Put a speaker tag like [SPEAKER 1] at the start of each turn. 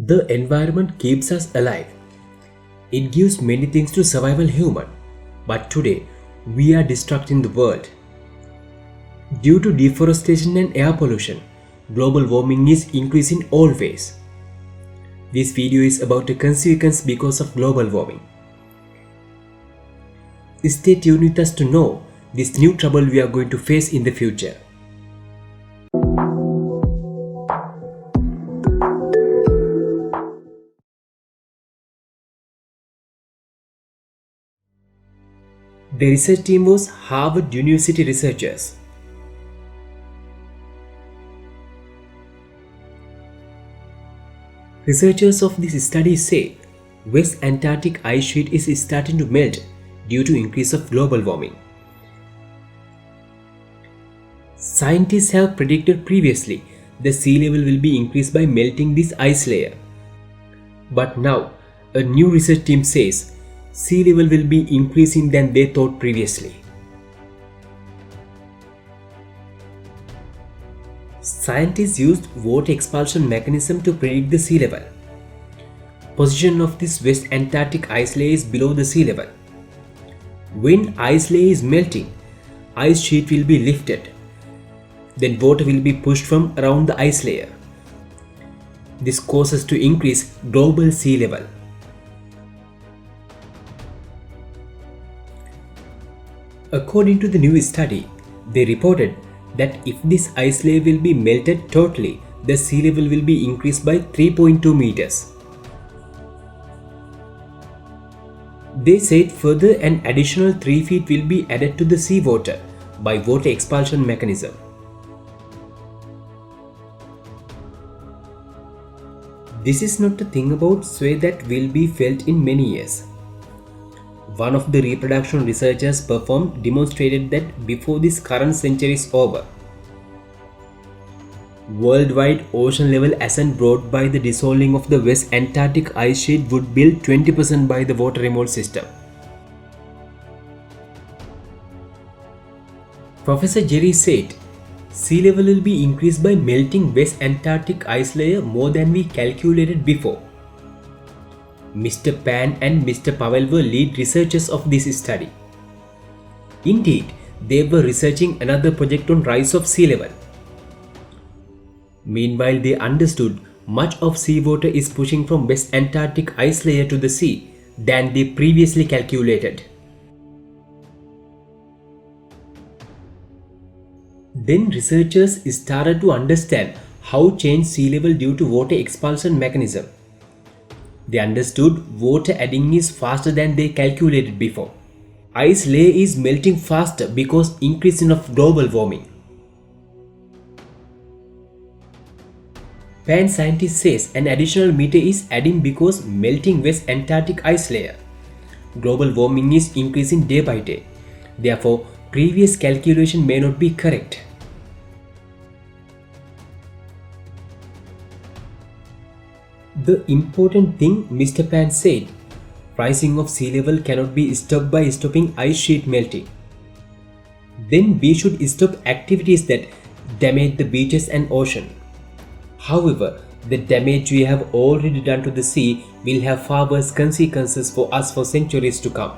[SPEAKER 1] The environment keeps us alive. It gives many things to survival human. But today, we are destructing the world. Due to deforestation and air pollution, global warming is increasing all ways. This video is about the consequence because of global warming. Stay tuned with us to know this new trouble we are going to face in the future. The research team was Harvard University researchers. Researchers of this study say West Antarctic ice sheet is starting to melt due to increase of global warming. Scientists have predicted previously the sea level will be increased by melting this ice layer. But now, a new research team says sea level will be increasing than they thought previously. Scientists used water expulsion mechanism to predict the sea level. Position of this West Antarctic ice layer is below the sea level. When ice layer is melting, ice sheet will be lifted. Then water will be pushed from around the ice layer. This causes to increase global sea level. According to the new study, they reported that if this ice layer will be melted totally, the sea level will be increased by 3.2 meters. They said further an additional 3 feet will be added to the seawater by water expulsion mechanism. This is not a thing about sway that will be felt in many years. One of the reproduction researchers performed demonstrated that before this current century is over, worldwide ocean level ascent brought by the dissolving of the West Antarctic ice sheet would build 20% by the water removal system. Professor Jerry said, sea level will be increased by melting West Antarctic ice layer more than we calculated before. Mr. Pan and Mr. Powell were lead researchers of this study. Indeed, they were researching another project on rise of sea level. Meanwhile, they understood much of seawater is pushing from West Antarctic ice layer to the sea than they previously calculated. Then researchers started to understand how change sea level due to water expulsion mechanism. They understood water adding is faster than they calculated before. Ice layer is melting faster because increasing of global warming. Pan scientist says an additional meter is adding because melting West Antarctic ice layer. Global warming is increasing day by day. Therefore, previous calculation may not be correct. The important thing Mr. Pan said, rising of sea level cannot be stopped by stopping ice sheet melting. Then we should stop activities that damage the beaches and ocean. However, the damage we have already done to the sea will have far worse consequences for us for centuries to come.